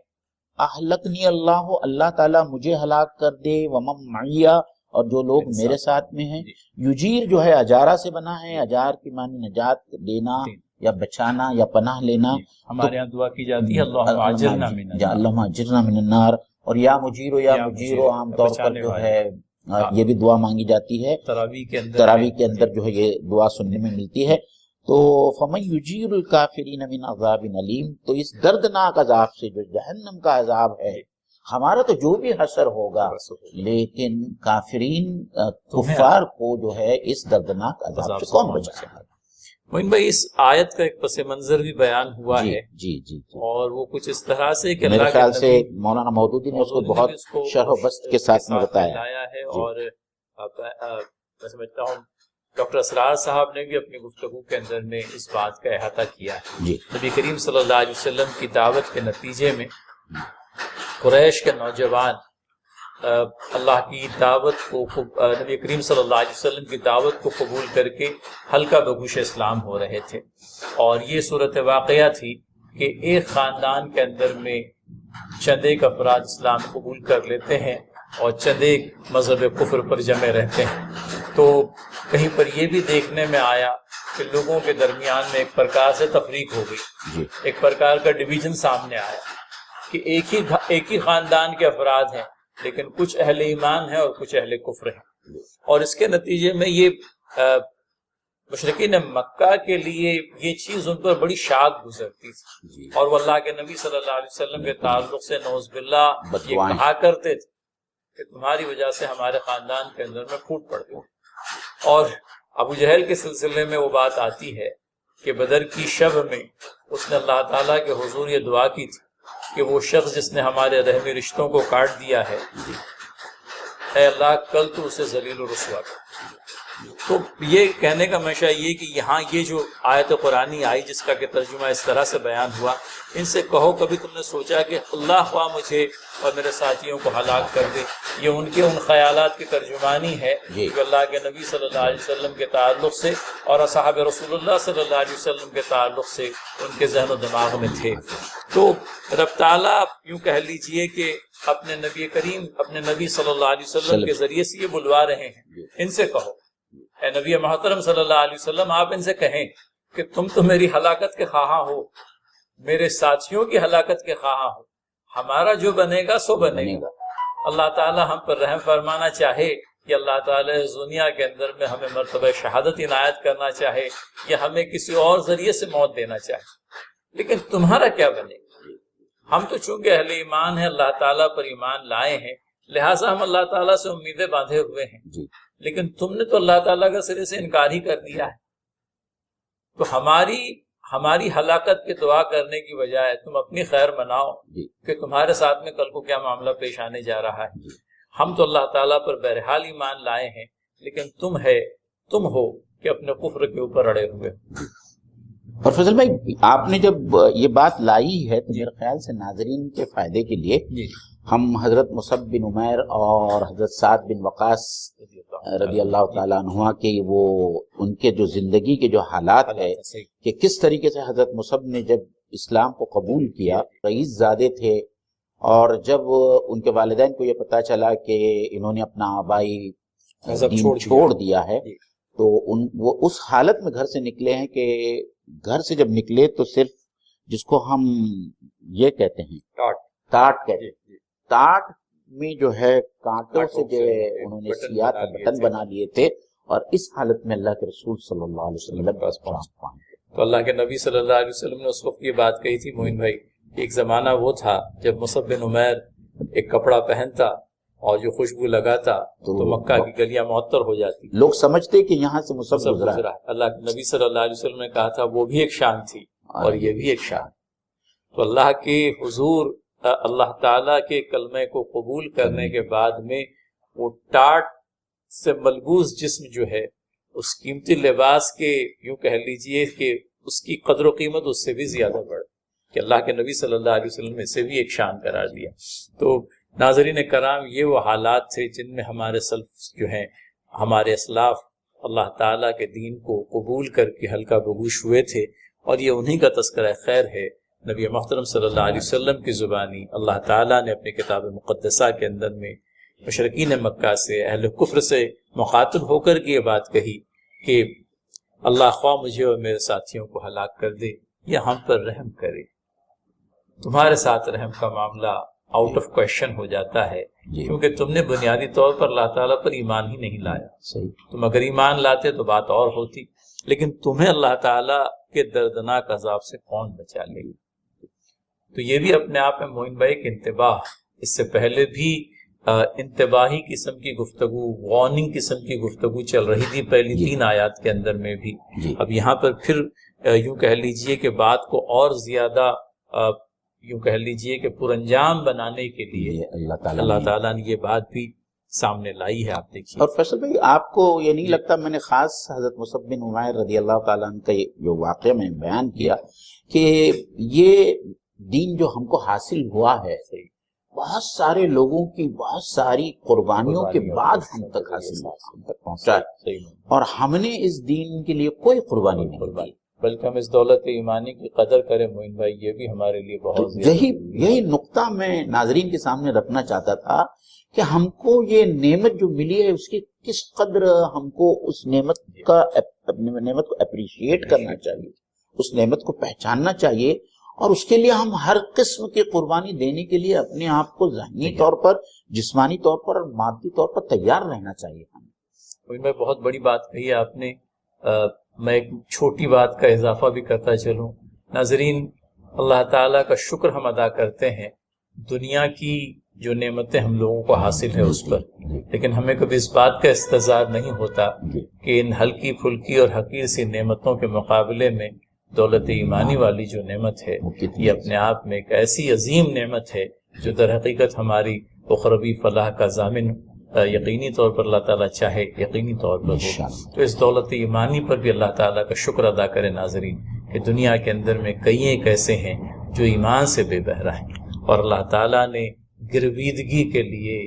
اہلکنی اللہ، اللہ تعالیٰ مجھے ہلاک کر دے، ومن معیہ، اور جو لوگ میرے ساتھ میں ہیں۔ یجیر جو ہے اجارہ سے بنا ہے، اجار کی معنی نجات دینا یا بچانا یا پناہ لینا۔ ہمارے یہاں دعا کی جاتی ہے اللہم اجرنا من النار، اللہم اجرنا من النار، اور یا مجیرو عام طور پر جو ہے یہ بھی دعا مانگی جاتی ہے، تراویح کے اندر جو ہے یہ دعا سننے میں ملتی ہے۔ تو فمن یجیر الکافرین من عذاب علیم، تو اس دردناک عذاب سے جو جہنم کا عذاب ہے، ہمارا تو جو بھی حشر ہوگا، لیکن کافرین کفار کو جو ہے اس دردناک عذاب سے کون بچا سکتا ہے؟ معین بھائی اس آیت کا ایک پس منظر بھی بیان ہوا ہے، جی اور وہ کچھ اس طرح سے کہ میرے خیال سے مولانا مودودی نے اس کو بہت شرح و بسط کے ساتھ میں بتایا ہے، اور میں سمجھتا ہوں ڈاکٹر اسرار صاحب نے بھی اپنی گفتگو کے اندر میں اس بات کا احاطہ کیا ہے۔ نبی کریم صلی اللہ علیہ وسلم کی دعوت کے نتیجے میں قریش کے نوجوان اللہ کی دعوت کو، نبی کریم صلی اللہ علیہ وسلم کی دعوت کو قبول کر کے حلقہ بگوش اسلام ہو رہے تھے، اور یہ صورت واقعہ تھی کہ ایک خاندان کے اندر میں چند ایک افراد اسلام قبول کر لیتے ہیں اور چند ایک مذہب کفر پر جمے رہتے ہیں۔ تو کہیں پر یہ بھی دیکھنے میں آیا کہ لوگوں کے درمیان میں ایک پرکار سے تفریق ہو گئی، ایک پرکار کا ڈویژن سامنے آیا کہ ایک ہی خاندان کے افراد ہیں، لیکن کچھ اہل ایمان ہیں اور کچھ اہل کفر ہیں، اور اس کے نتیجے میں یہ مشرکین مکہ کے لیے یہ چیز ان پر بڑی شاق گزرتی تھی، اور وہ اللہ کے نبی صلی اللہ علیہ وسلم کے تعلق سے نعوذ باللہ یہ کہا کرتے تھے کہ تمہاری وجہ سے ہمارے خاندان کے اندر میں پھوٹ پڑ گئی۔ اور ابو جہل کے سلسلے میں وہ بات آتی ہے کہ بدر کی شب میں اس نے اللہ تعالیٰ کے حضور یہ دعا کی تھی کہ وہ شخص جس نے ہمارے رحمی رشتوں کو کاٹ دیا ہے، اے اللہ کل تو اسے ذلیل و رسوا کر۔ تو یہ کہنے کا منشا یہ کہ یہاں یہ جو آیت قرآنی آئی جس کا کہ ترجمہ اس طرح سے بیان ہوا، ان سے کہو کبھی تم نے سوچا کہ اللہ خواہ مجھے اور میرے ساتھیوں کو ہلاک کر دے؟ یہ ان کے ان خیالات کی ترجمانی ہے جو اللہ کے نبی صلی اللہ علیہ وسلم کے تعلق سے اور اصحاب رسول اللہ صلی اللہ علیہ وسلم کے تعلق سے ان کے ذہن و دماغ میں تھے۔ تو رب تعالیٰ یوں کہہ لیجئے کہ اپنے نبی کریم اپنے نبی صلی اللہ علیہ وسلم کے ذریعے سے یہ بلوا رہے ہیں، ان سے کہو اے نبی محترم صلی اللہ علیہ وسلم، آپ ان سے کہیں کہ تم تو میری ہلاکت کے خواہاں ہو، میرے ساتھیوں کی ہلاکت کے خواہاں ہو، ہمارا جو بنے گا سو بنے گا۔ اللہ تعالیٰ ہم پر رحم فرمانا چاہے کہ اللہ تعالیٰ اس دنیا کے اندر میں ہمیں مرتبہ شہادت عنایت کرنا چاہے یا ہمیں کسی اور ذریعے سے موت دینا چاہے، لیکن تمہارا کیا بنے گا؟ ہم تو چونکہ اہل ایمان ہیں، اللہ تعالیٰ پر ایمان لائے ہیں، لہٰذا ہم اللہ تعالیٰ سے امیدیں باندھے ہوئے ہیں، لیکن تم نے تو اللہ تعالیٰ کا سرے سے انکار ہی کر دیا ہے۔ تو ہماری ہلاکت کی دعا کرنے کی بجائے تم اپنی خیر مناؤ کہ تمہارے ساتھ میں کل کو کیا معاملہ پیش آنے جا رہا ہے۔ ہم تو اللہ تعالیٰ پر بہرحال ایمان لائے ہیں، لیکن تم ہو کہ اپنے کفر کے اوپر اڑے ہوئے۔ اور فضل بھائی، آپ نے جب یہ بات لائی ہے تو میرے خیال سے ناظرین کے فائدے کے لیے ہم حضرت مصعب بن عمیر اور حضرت سعد بن وقاص رضی اللہ تعالیٰ عنہ کے وہ ان کے جو زندگی کے جو حالات ہے کہ کس طریقے سے حضرت مصعب نے جب اسلام کو قبول کیا، رئیس زادے تھے، اور جب ان کے والدین کو یہ پتا چلا کہ انہوں نے اپنا آبائی دین چھوڑ دیا ہے تو وہ اس حالت میں گھر سے نکلے ہیں کہ گھر سے جب نکلے تو صرف جس کو ہم یہ کہتے ہیں ٹاٹ کہتے ہیں، ٹاٹ میں جو ہے کانٹوں سے جو انہوں نے سیا تھا، بٹن بنا لیے تھے، اور اس حالت میں اللہ کے رسول صلی اللہ علیہ وسلم تو اللہ کے نبی صلی اللہ علیہ وسلم نے اس وقت یہ بات کہی تھی موین بھائی، ایک زمانہ وہ تھا جب مصعب بن عمیر ایک کپڑا پہنتا اور جو خوشبو لگاتا تو مکہ کی گلیاں معطر ہو جاتی، لوگ سمجھتے کہ یہاں سے مصعب گزرا۔ اللہ کے نبی صلی اللہ علیہ وسلم نے کہا تھا وہ بھی ایک شان تھی اور یہ بھی ایک شان۔ تو اللہ کے حضور اللہ تعالیٰ کے کلمے کو قبول کرنے کے بعد میں وہ ٹاٹ سے ملبوس جسم جو ہے اس قیمتی لباس کے یوں کہہ لیجئے کہ اس کی قدر و قیمت اس سے بھی زیادہ بڑھ کہ اللہ کے نبی صلی اللہ علیہ وسلم نے اسے بھی ایک شان قرار دیا۔ تو ناظرین کرام، یہ وہ حالات تھے جن میں ہمارے سلف جو ہیں، ہمارے اسلاف اللہ تعالیٰ کے دین کو قبول کر کے ہلکا بگوش ہوئے تھے، اور یہ انہی کا تذکرہ خیر ہے۔ نبی محترم صلی اللہ علیہ وسلم کی زبانی اللہ تعالیٰ نے اپنی کتاب مقدسہ کے اندر میں مشرکین مکہ سے، اہل کفر سے مخاطب ہو کر کے یہ بات کہی کہ اللہ خواہ مجھے اور میرے ساتھیوں کو ہلاک کر دے یا ہم پر رحم کرے۔ تمہارے ساتھ رحم کا معاملہ آؤٹ آف کویشچن ہو جاتا ہے، کیونکہ تم نے بنیادی طور پر اللہ تعالیٰ پر ایمان ہی نہیں لایا۔ تم اگر ایمان لاتے تو بات اور ہوتی، لیکن تمہیں اللہ تعالیٰ کے دردناک عذاب سے کون بچا لے گا؟ تو یہ بھی اپنے آپ میں موین بھائی ایک انتباہ، اس سے پہلے بھی انتباہی قسم کی گفتگو، وارننگ قسم کی گفتگو چل رہی تھی پہلی 3 آیات کے اندر میں بھی۔ اب یہاں پر پھر یوں کہہ لیجئے کہ بات کو اور زیادہ یوں کہہ لیجئے کہ پر انجام بنانے کے لیے اللہ تعالیٰ نے یہ بات بھی سامنے لائی ہے۔ آپ دیکھیے، اور فیصل بھائی آپ کو یہ نہیں لگتا، میں نے خاص حضرت مصعب بن عمیر رضی اللہ تعالیٰ عنہ کا جو واقعہ میں بیان کیا کہ یہ دین جو ہم کو حاصل ہوا ہے بہت سارے لوگوں کی بہت ساری قربانیوں کے بعد ہم تک حاصل ہوا، ہم تک پہنچا ہے، اور ہم نے اس دین کے لیے کوئی قربانی نہیں کی۔ بلکہ ہم اس دولت ایمانی کی قدر کریں معین بھائی، یہ بھی ہمارے لیے بہت یہی نقطہ میں ناظرین کے سامنے رکھنا چاہتا تھا کہ ہم کو یہ نعمت جو ملی ہے اس کی کس قدر ہم کو اس نعمت کو اپریشیٹ کرنا چاہیے، اس نعمت کو پہچاننا چاہیے، اور اس کے لیے ہم ہر قسم کی قربانی دینے کے لیے اپنے آپ کو ذہنی طور پر، جسمانی طور پر اور مادی طور پر تیار رہنا چاہیے ہمیں۔ میں بہت بڑی بات کہی ہے آپ نے، میں ایک چھوٹی بات کا اضافہ بھی کرتا چلوں۔ ناظرین، اللہ تعالیٰ کا شکر ہم ادا کرتے ہیں دنیا کی جو نعمتیں ہم لوگوں کو حاصل ہے اس پر، لیکن ہمیں کبھی اس بات کا استظار نہیں ہوتا کہ ان ہلکی پھلکی اور حقیر سی نعمتوں کے مقابلے میں دولت ایمانی والی جو نعمت ہے یہ اپنے آپ میں ایک ایسی عظیم نعمت ہے جو در حقیقت ہماری اخروی فلاح کا ضامن یقینی طور پر اللہ تعالیٰ چاہے یقینی طور پر ہو۔ تو اس دولت ایمانی پر بھی اللہ تعالیٰ کا شکر ادا کرے ناظرین کہ دنیا کے اندر میں کئی ایک ایسے ہیں جو ایمان سے بے بہرا ہیں، اور اللہ تعالیٰ نے گرویدگی کے لیے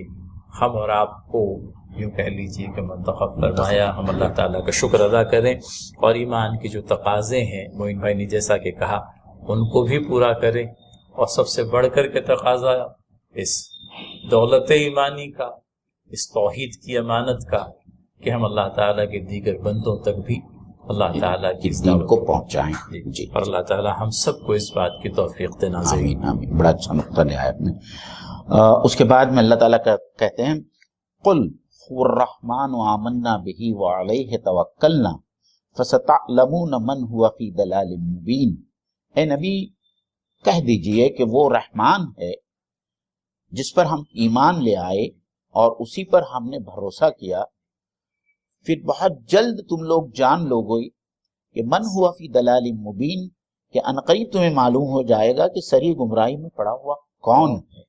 ہم اور آپ کو یوں کہہ لیجئے کہ منتخب فرمایا۔ ہم اللہ تعالیٰ کا شکر ادا کریں اور ایمان کی جو تقاضے ہیں معین بھائی نے جیسا کہ کہا ان کو بھی پورا کریں، اور سب سے بڑھ کر کے تقاضا اس دولت ایمانی کا، اس توحید کی امانت کا کہ ہم اللہ تعالیٰ کے دیگر بندوں تک بھی اللہ تعالیٰ کی دین کو پہنچائیں۔ جی، اور اللہ تعالیٰ ہم سب کو اس بات کی توفیق دے ناظرین۔ آمین آمین، بڑا اچھا نقطہ لے آیا آپ نے۔ اس کے بعد میں اللہ تعالیٰ کہتے ہیں قل هو الرحمن آمنا به وعلیہ توکلنا فستعلمون من هو فی ضلال مبین۔ اے نبی کہہ دیجئے کہ وہ رحمان ہے جس پر ہم ایمان لے آئے اور اسی پر ہم نے بھروسہ کیا، پھر بہت جلد تم لوگ جان لو گے کہ من ہوا فی ضلال مبین، کہ عنقریب تمہیں معلوم ہو جائے گا کہ سری گمراہی میں پڑا ہوا کون ہے۔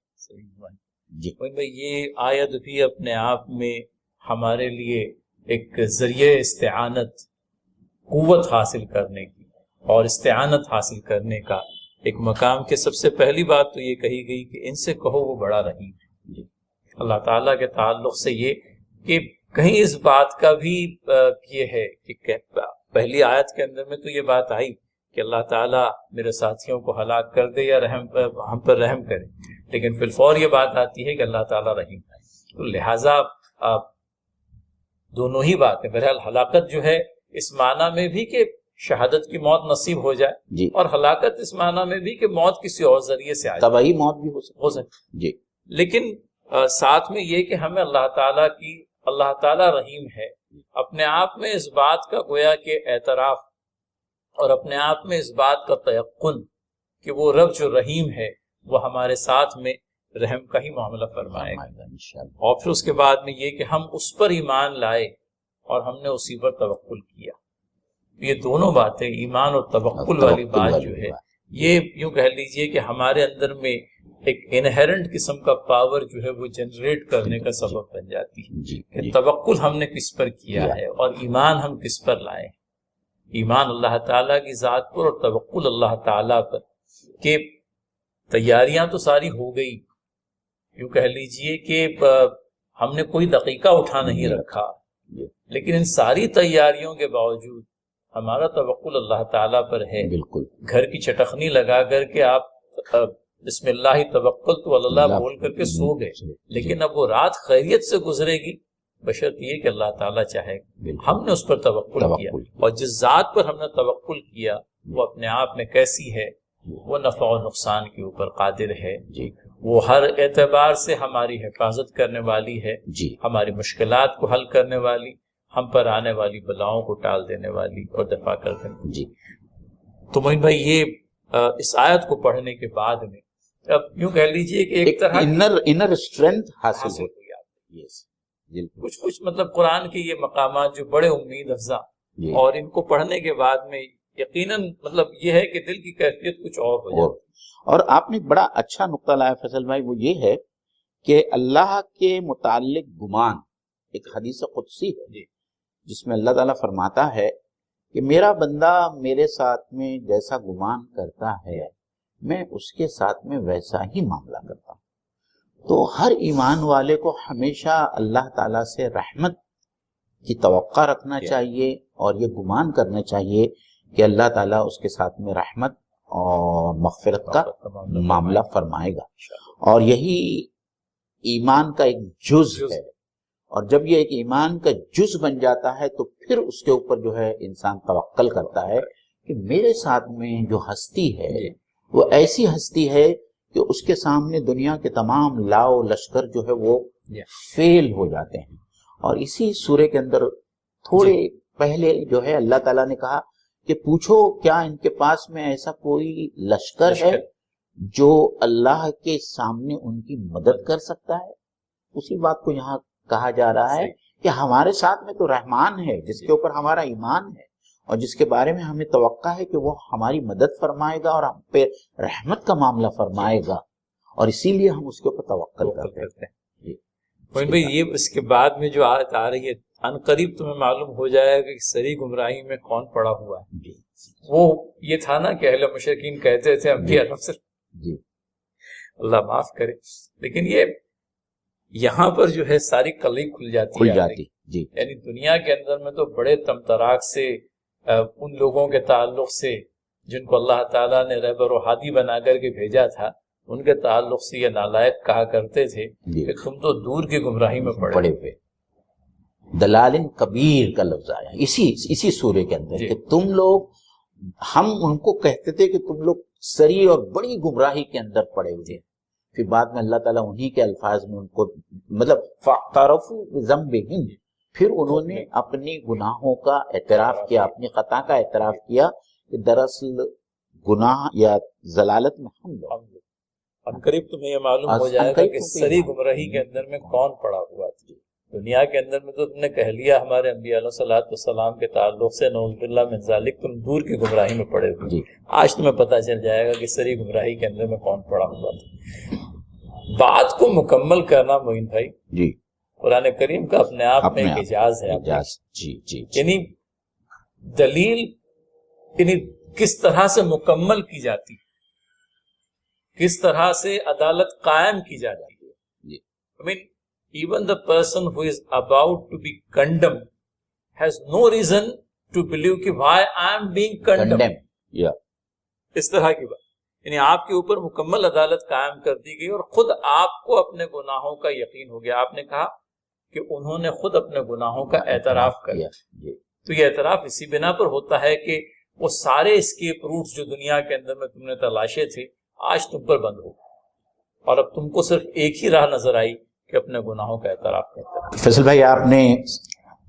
جی بھائی، یہ آیت بھی اپنے آپ میں ہمارے لیے ایک ذریعہ استعانت، قوت حاصل کرنے کی اور استعانت حاصل کرنے کا ایک مقام کے سب سے پہلی بات تو یہ کہی گئی کہ ان سے کہو وہ بڑا رحیم ہے۔ اللہ تعالیٰ کے تعلق سے یہ کہ کہیں اس بات کا بھی یہ ہے کہ پہلی آیت کے اندر میں تو یہ بات آئی کہ اللہ تعالیٰ میرے ساتھیوں کو ہلاک کر دے یا ہم پر رحم کرے، لیکن فی الفور یہ بات آتی ہے کہ اللہ تعالیٰ رحیم ہے۔ تو لہٰذا دونوں ہی باتیں، بہرحال ہلاکت جو ہے اس معنی میں بھی کہ شہادت کی موت نصیب ہو جائے، اور ہلاکت اس معنی میں بھی کہ موت کسی اور ذریعے سے آ جائے، طبعی موت بھی ہو سکتی جی۔ لیکن ساتھ میں یہ کہ ہمیں اللہ تعالیٰ رحیم ہے، اپنے آپ میں اس بات کا گویا کہ اعتراف اور اپنے آپ میں اس بات کا تیقن کہ وہ رب جو رحیم ہے وہ ہمارے ساتھ میں رحم کا ہی معاملہ فرمائے گا، اور پھر اس کے بعد میں یہ کہ ہم اس پر ایمان لائے اور ہم نے اسی پر توکل کیا۔ یہ دونوں باتیں، ایمان اور توکل والی بات جو ہے، یہ یوں کہہ لیجئے کہ ہمارے اندر میں ایک انہیرنٹ قسم کا پاور جو ہے وہ جنریٹ کرنے کا سبب بن جاتی ہے کہ توکل ہم نے کس پر کیا ہے اور ایمان ہم کس پر لائے ہیں۔ ایمان اللہ تعالیٰ کی ذات پر اور توکل اللہ تعالیٰ پر، کہ تیاریاں تو ساری ہو گئی، یوں کہہ لیجئے کہ ہم نے کوئی دقیقہ اٹھا نہیں رکھا، لیکن ان ساری تیاریوں کے باوجود ہمارا توکل اللہ تعالیٰ پر ہے۔ بالکل گھر کی چٹخنی لگا کر کے آپ بسم اللہ توکلت علی اللہ بول کر کے سو گئے، لیکن اب وہ رات خیریت سے گزرے گی بشرط یہ کہ اللہ تعالیٰ چاہے گا۔ ہم نے اس پر توکل کیا، اور جس ذات پر ہم نے توکل کیا وہ اپنے آپ میں کیسی ہے، وہ نفع و نقصان کے اوپر قادر ہے، وہ ہر اعتبار سے ہماری حفاظت کرنے والی ہے، ہماری مشکلات کو حل کرنے والی، ہم پر آنے والی بلاؤں کو ٹال دینے والی اور دفع کر دینے۔ تو معین بھائی، یہ اس آیت کو پڑھنے کے بعد میں اب یوں کہہ لیجئے کہ ایک طرح انر اسٹرینتھ حاصل ہوئی۔ کچھ مطلب قرآن کے یہ مقامات جو بڑے امید افزا، اور ان کو پڑھنے کے بعد میں یقیناً مطلب یہ ہے کہ دل کی کیفیت کچھ اور ہو جاتی۔ اور آپ نے بڑا اچھا نقطہ لایا فیصل بھائی، وہ یہ ہے کہ اللہ کے متعلق گمان ایک حدیث قدسی ہے جس میں اللہ تعالیٰ فرماتا ہے کہ میرا بندہ میرے ساتھ میں جیسا گمان کرتا ہے میں اس کے ساتھ میں ویسا ہی معاملہ کرتا ہوں۔ تو ہر ایمان والے کو ہمیشہ اللہ تعالیٰ سے رحمت کی توقع رکھنا چاہیے، اور یہ گمان کرنا چاہیے کہ اللہ تعالیٰ اس کے ساتھ میں رحمت اور مغفرت کا معاملہ فرمائے گا، اور یہی ایمان کا ایک جز ہے، اور جب یہ ایک ایمان کا جز بن جاتا ہے تو پھر اس کے اوپر جو ہے انسان توکل کرتا ہے کہ میرے ساتھ میں جو ہستی ہے وہ ایسی ہستی ہے کہ اس کے سامنے دنیا کے تمام لاؤ لشکر جو ہے وہ فیل ہو جاتے ہیں۔ اور اسی سورے کے اندر تھوڑے پہلے جو ہے اللہ تعالیٰ نے کہا کہ پوچھو کیا ان کے پاس میں ایسا کوئی لشکر ہے جو اللہ کے سامنے ان کی مدد کر سکتا ہے؟ اسی بات کو یہاں کہا جا رہا ہے کہ ہمارے ساتھ میں تو رحمان ہے جس کے اوپر ہمارا ایمان ہے اور جس کے بارے میں ہمیں توقع ہے کہ وہ ہماری مدد فرمائے گا اور ہم پہ رحمت کا معاملہ فرمائے گا، اور اسی لیے ہم اس کے اوپر توکل کرتے ہیں۔ موین بھائی، یہ اس کے بعد میں جو آیت آ رہی ہے، ان قریب تمہیں معلوم ہو جائے گا کہ سری گمراہی میں کون پڑا ہوا ہے۔ وہ یہ تھا نا کہ اہل مشرکین کہتے تھے انبیاء سے، اللہ معاف کرے، لیکن یہ یہاں پر جو ہے ساری کلی کھل جاتی ہے۔ یعنی دنیا کے اندر میں تو بڑے تمتراک سے ان لوگوں کے تعلق سے جن کو اللہ تعالیٰ نے رہبر و ہادی بنا کر کے بھیجا تھا، ان کے تعلق سے یہ نالائق کہا کرتے تھے کہ تم تو دور کی گمراہی میں پڑے ہوئے۔ دلال کبیر کا لفظ آیا اسی سورے کے اندر کہ تم لوگ، ہم ان کو کہتے تھے کہ تم لوگ سری اور بڑی گمراہی کے اندر پڑے ہوئے۔ پھر بعد میں اللہ تعالیٰ انہی کے الفاظ میں ان کو مطلب فاعترفوا بذنبہم، پھر انہوں نے اپنی گناہوں کا اعتراف کیا، اپنی خطا کا اعتراف کیا کہ دراصل گناہ یا ضلالت میں ہم لوگ۔ ان قریب تمہیں یہ معلوم ہو جائے گا کہ سری گمراہی کے اندر میں کون پڑا ہوا تھا۔ دنیا کے اندر میں تو تم نے کہہ لیا ہمارے انبیاء علیہ الصلوۃ والسلام کے تعلق سے نعوذ باللہ من ذالک تم دور کی گمراہی میں پڑے ہوئے، آج تمہیں پتہ چل جائے گا کہ سری گمراہی کے اندر میں کون پڑا ہوا تھا۔ بات کو مکمل کرنا موین بھائی، قرآن کریم کا اپنے آپ میں ایک اعجاز ہے۔ یعنی دلیل یعنی کس طرح سے مکمل کی جاتی، کس طرح سے عدالت قائم کی جاتی ہے۔ I mean, even the person who is about to be condemned has no reason to believe کہ why I am being condemned. اس طرح کی بات، یعنی آپ کے اوپر مکمل عدالت قائم کر دی گئی اور خود آپ کو اپنے گناہوں کا یقین ہو گیا۔ آپ نے کہا کہ انہوں نے خود اپنے گناہوں کا اعتراف کیا، تو یہ اعتراف اسی بنا پر ہوتا ہے کہ وہ سارے اسکیپ روٹس جو دنیا کے اندر میں تم نے تلاشے تھے آج تم پر بند ہو، اور اب تم کو صرف ایک ہی راہ نظر آئی کہ اپنے گناہوں کا اعتراف کرتے ہیں۔ فیصل بھائی، آپ نے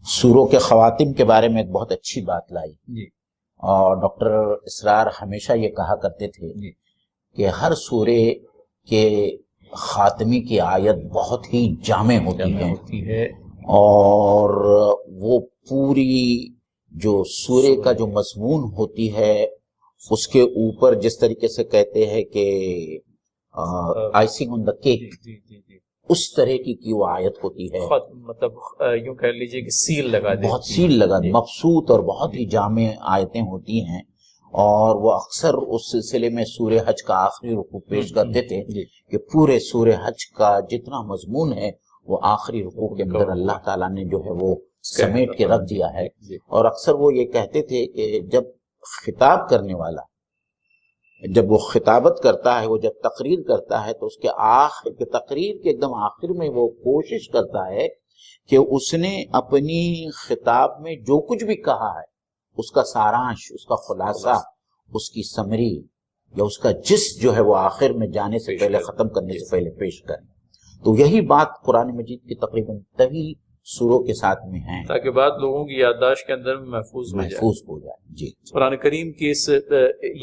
سوروں کے خواتین کے بارے میں ایک بہت اچھی بات لائی، اور ڈاکٹر اسرار ہمیشہ یہ کہا کرتے تھے کہ ہر سورے کے خاتمے کی آیت بہت ہی جامع ہوتی ہے، اور وہ پوری جو سورے کا جو مضمون ہوتی ہے اس کے اوپر جس طریقے سے کہتے ہیں کہ آئسنگ آن دا کیک، اس طرح کی وہ آیت ہوتی ہے، مطلب یوں کہہ لیجئے کہ سیل لگا دے، بہت سیل لگا دے، مبسوط اور بہت ہی جامع آیتیں ہوتی ہیں۔ اور وہ اکثر اس سلسلے میں سورہ حج کا آخری رکوع پیش کرتے تھے کہ پورے سورہ حج کا جتنا مضمون ہے وہ آخری رکوع کے اندر اللہ تعالیٰ نے جو ہے وہ سمیٹ کے رکھ دیا ہے۔ اور اکثر وہ یہ کہتے تھے کہ جب خطاب کرنے والا، جب وہ خطابت کرتا ہے، وہ جب تقریر کرتا ہے، تو اس کے آخر کے تقریر کے ایک دم آخر میں وہ کوشش کرتا ہے کہ اس نے اپنی خطاب میں جو کچھ بھی کہا ہے اس کا سارانش، اس کا خلاصہ، اس کی سمری یا اس کا جس جو ہے وہ آخر میں جانے سے پہلے، ختم کرنے سے پہلے پیش کریں۔ تو یہی بات قرآن مجید کی تقریباً طویل سوروں کے ساتھ میں ہیں تاکہ بات لوگوں کی یادداشت کے اندر میں محفوظ ہو جائے۔ جی، قرآن کریم کی اس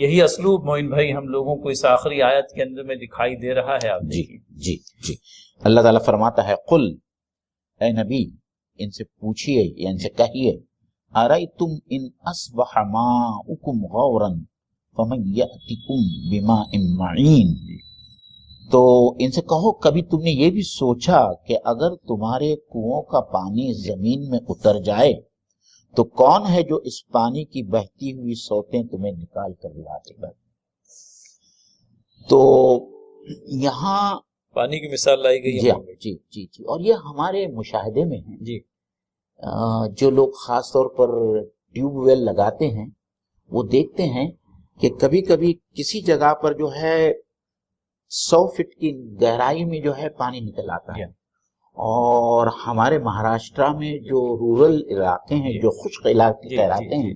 یہی اسلوب موین بھائی ہم لوگوں کو اس آخری آیت کے اندر میں دکھائی دے رہا ہے۔ آپ جی اللہ تعالیٰ فرماتا ہے، قل، اے نبی ان سے پوچھئے یا ان سے کہیے، ارأیتم ان اصبح ماؤکم غورا فمن یأتکم بماء معین، تو ان سے کہو کبھی تم نے یہ بھی سوچا کہ اگر تمہارے کنووں کا پانی زمین میں اتر جائے تو کون ہے جو اس پانی کی بہتی ہوئی سوتیں تمہیں نکال کر لا دے گا؟ تو یہاں پانی کی مثال لائی گئی ہے۔ جی اور یہ ہمارے مشاہدے میں ہے۔ جو لوگ خاص طور پر ٹیوب ویل لگاتے ہیں وہ دیکھتے ہیں کہ کبھی کبھی کسی جگہ پر جو ہے 100 فٹ کی گہرائی میں جو ہے پانی نکل آتا ہے، اور ہمارے مہاراشٹرا میں جو رورل علاقے ہیں، جو خشک علاقے کہلاتے ہیں،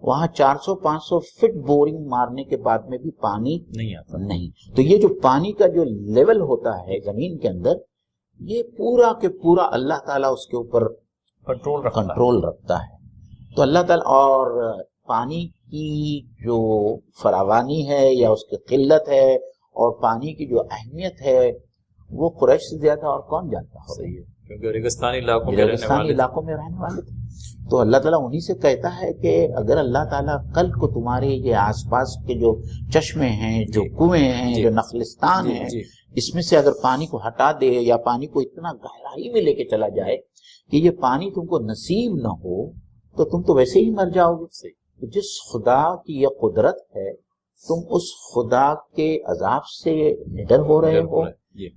وہاں 400-500 فٹ بورنگ مارنے کے بعد میں بھی پانی نہیں آتا. نہیں. تو یہ جو پانی کا جو لیول ہوتا ہے زمین کے اندر، یہ پورا کے پورا اللہ تعالیٰ اس کے اوپر کنٹرول رکھتا ہے. تو اللہ تعالیٰ، اور پانی کی جو فراوانی ہے یا اس کی قلت ہے اور پانی کی جو اہمیت ہے وہ قریش سے زیادہ اور کون جانتا ہو. صحیح ہے، کیونکہ ریگستانی علاقوں میں رہنے والے تھے. تو اللہ تعالیٰ انہی سے کہتا ہے کہ اگر اللہ تعالیٰ کل کو تمہارے یہ آس پاس کے جو چشمے ہیں، جو کنویں ہیں، جو نخلستان ہیں، اس میں سے اگر پانی کو ہٹا دے یا پانی کو اتنا گہرائی میں لے کے چلا جائے کہ یہ پانی تم کو نصیب نہ ہو، تو تم تو ویسے ہی مر جاؤ گے. جس خدا کی یہ قدرت ہے، تم اس خدا کے عذاب سے نڈر ہو رہے ہو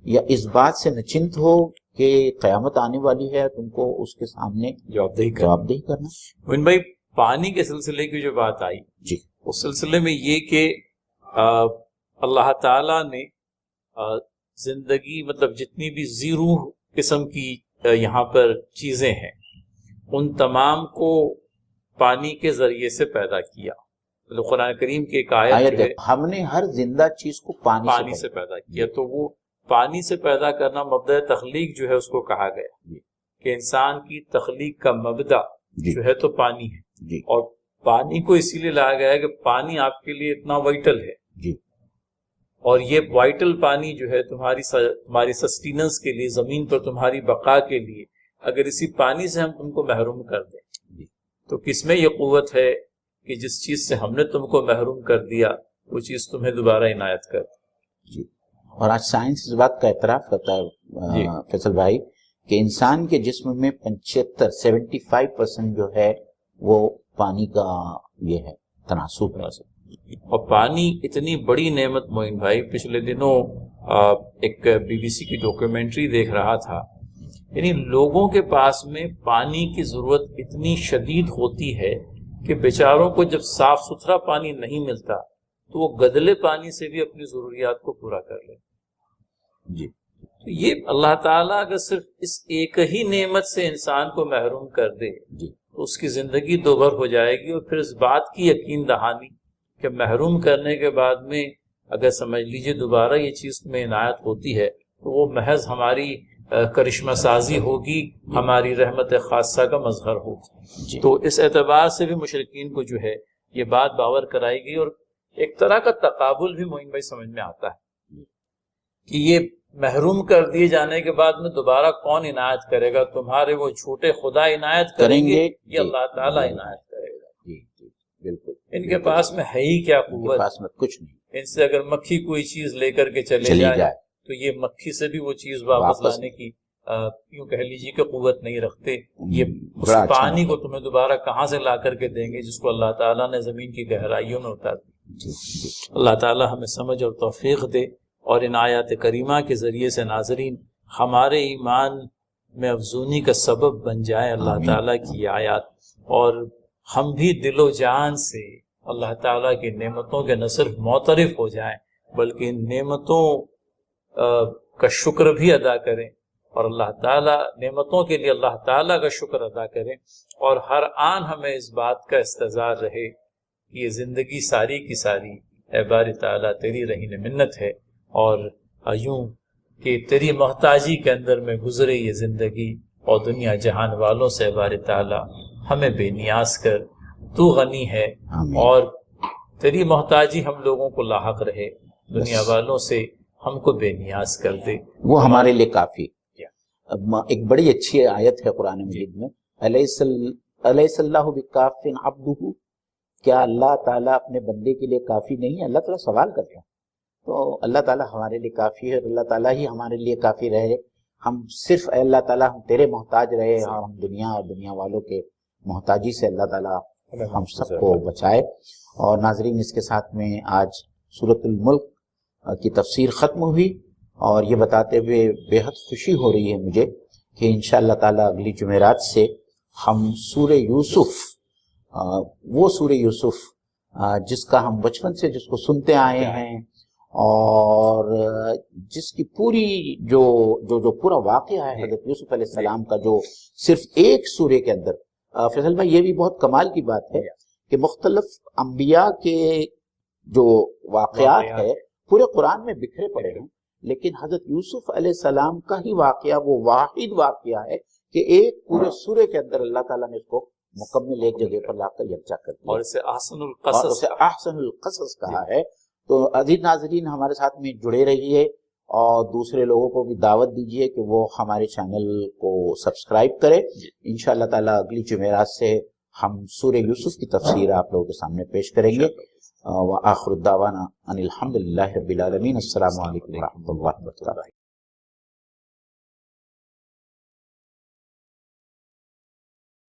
یا اس بات سے نچنت ہو کہ قیامت آنے والی ہے، تم کو اس کے سامنے جوابدہی کرنا. موین بھائی، پانی کے سلسلے کی جو بات آئی، جی، اس سلسلے میں یہ کہ اللہ تعالیٰ نے زندگی، مطلب جتنی بھی زیروح قسم کی یہاں پر چیزیں ہیں، ان تمام کو پانی کے ذریعے سے پیدا کیا. قرآن کریم کی ایک آیت ہے، ہم نے ہر زندہ چیز کو پانی سے پیدا کیا. تو وہ پانی سے پیدا کرنا مبدأ تخلیق جو ہے اس کو کہا گیا کہ انسان کی تخلیق کا مبدأ جو ہے تو پانی ہے. اور پانی کو اسی لیے لایا گیا ہے کہ پانی آپ کے لیے اتنا وائٹل ہے، اور یہ وائٹل پانی جو ہے تمہاری سسٹیننس کے لیے، زمین پر تمہاری بقا کے لیے، اگر اسی پانی سے ہم تم کو محروم کر دیں تو کس میں یہ قوت ہے کہ جس چیز سے ہم نے تم کو محروم کر دیا وہ چیز تمہیں دوبارہ عنایت کر دی. اور آج سائنس اس بات کا اعتراف کرتا ہے فیصل بھائی کہ انسان کے جسم میں 75% جو ہے وہ پانی کا یہ ہے تناسب ہے. اور پانی اتنی بڑی نعمت موین بھائی، پچھلے دنوں ایک BBC کی ڈاکیومنٹری دیکھ رہا تھا، یعنی لوگوں کے پاس میں پانی کی ضرورت اتنی شدید ہوتی ہے کہ بیچاروں کو جب صاف ستھرا پانی نہیں ملتا تو وہ گدلے پانی سے بھی اپنی ضروریات کو پورا کر لیں. تو یہ اللہ تعالیٰ اگر صرف اس ایک ہی نعمت سے انسان کو محروم کر دے تو اس کی زندگی دوبھر ہو جائے گی. اور پھر اس بات کی یقین دہانی کہ محروم کرنے کے بعد میں اگر سمجھ لیجئے دوبارہ یہ چیز میں عنایت ہوتی ہے تو وہ محض ہماری کرشمہ سازی ہوگی، ہماری رحمت خاصہ کا مظہر ہوگی. تو اس اعتبار سے بھی مشرکین کو جو ہے یہ بات باور کرائی گئی. اور ایک طرح کا تقابل بھی معین بھائی سمجھ میں آتا ہے کہ یہ محروم کر دیے جانے کے بعد میں دوبارہ کون عنایت کرے گا؟ تمہارے وہ چھوٹے خدا عنایت کریں گے یا اللہ تعالیٰ عنایت کرے گا؟ بالکل. ان کے پاس میں ہے ہی کیا قوت؟ پاس میں کچھ نہیں. ان سے اگر مکھی کوئی چیز لے کر کے چلے جائے تو یہ مکھی سے بھی وہ چیز واپس لانے کی یوں کہہ لیجیے کہ قوت نہیں رکھتے. یہ اس پانی کو تمہیں دوبارہ کہاں سے لا کر کے دیں گے جس کو اللہ تعالیٰ نے زمین کی گہرائیوں میں اتار دی. اللہ تعالیٰ ہمیں سمجھ اور توفیق دے، اور ان آیات کریمہ کے ذریعے سے ناظرین ہمارے ایمان میں افزونی کا سبب بن جائے اللہ تعالیٰ کی آیات، اور ہم بھی دل و جان سے اللہ تعالیٰ کی نعمتوں کے نہ صرف معترف ہو جائیں بلکہ ان نعمتوں کا شکر بھی ادا کریں، اور اللہ تعالیٰ نعمتوں کے لیے اللہ تعالیٰ کا شکر ادا کریں. اور ہر آن ہمیں اس بات کا استظہار رہے کہ یہ زندگی ساری کی ساری اے باری تعالیٰ تیری رہین منت ہے، اور یوں کہ تیری محتاجی کے اندر میں گزرے یہ زندگی، اور دنیا جہان والوں سے اے باری تعالیٰ ہمیں بے نیاز کر. تو غنی ہے اور تیری محتاجی ہم لوگوں کو لاحق رہے، دنیا والوں سے ہم کو بے نیاز کر دے، وہ ہمارے لیے کافی. ایک بڑی اچھی آیت ہے قرآن مجید میں، الیس اللہ بکاف عبدہ، کیا اللہ تعالیٰ اپنے بندے کے لیے کافی نہیں ہے؟ اللہ تعالیٰ سوال کرتا ہے. تو اللہ تعالیٰ ہمارے لیے کافی ہے، اللہ تعالیٰ ہی ہمارے لیے کافی رہے. ہم صرف اے اللہ تعالیٰ ہم تیرے محتاج رہے، اور ہم دنیا اور دنیا والوں کے محتاجی سے اللہ تعالیٰ ہم سب کو بچائے. اور ناظرین، اس کے ساتھ میں آج سورۃ الملک کی تفسیر ختم ہوئی، اور یہ بتاتے ہوئے بے حد خوشی ہو رہی ہے مجھے کہ انشاءاللہ تعالیٰ اگلی جمعرات سے ہم سورہ یوسف، وہ سورہ یوسف جس کا ہم بچپن سے جس کو سنتے آئے ہیں، اور جس کی پوری جو پورا واقعہ ہے حضرت یوسف علیہ السلام کا، جو صرف ایک سورے کے اندر، فیصل بھائی یہ بھی بہت کمال کی بات ہے کہ مختلف انبیاء کے جو واقعات ہے پورے قرآن میں بکھرے پڑے ہیں، لیکن حضرت یوسف علیہ السلام کا ہی واقعہ وہ واحد واقعہ ہے کہ ایک پورے سورے کے اندر اللہ تعالیٰ نے اس کو مکمل ایک جگہ پر لا کر یکجا کر دیا، اور اسے احسن القصص کہا ہے۔ تو عزیز ناظرین ہمارے ساتھ میں جڑے رہیے اور دوسرے لوگوں کو بھی دعوت دیجیے کہ وہ ہمارے چینل کو سبسکرائب کرے۔ انشاءاللہ تعالی اگلی جمعرات سے ہم سورہ یوسف کی تفسیر آپ لوگوں کے سامنے پیش کریں گے۔ وآخر الدعوانا ان الحمد للہ رب العالمین۔ السلام علیکم ورحمۃ اللہ وبرکاتہ۔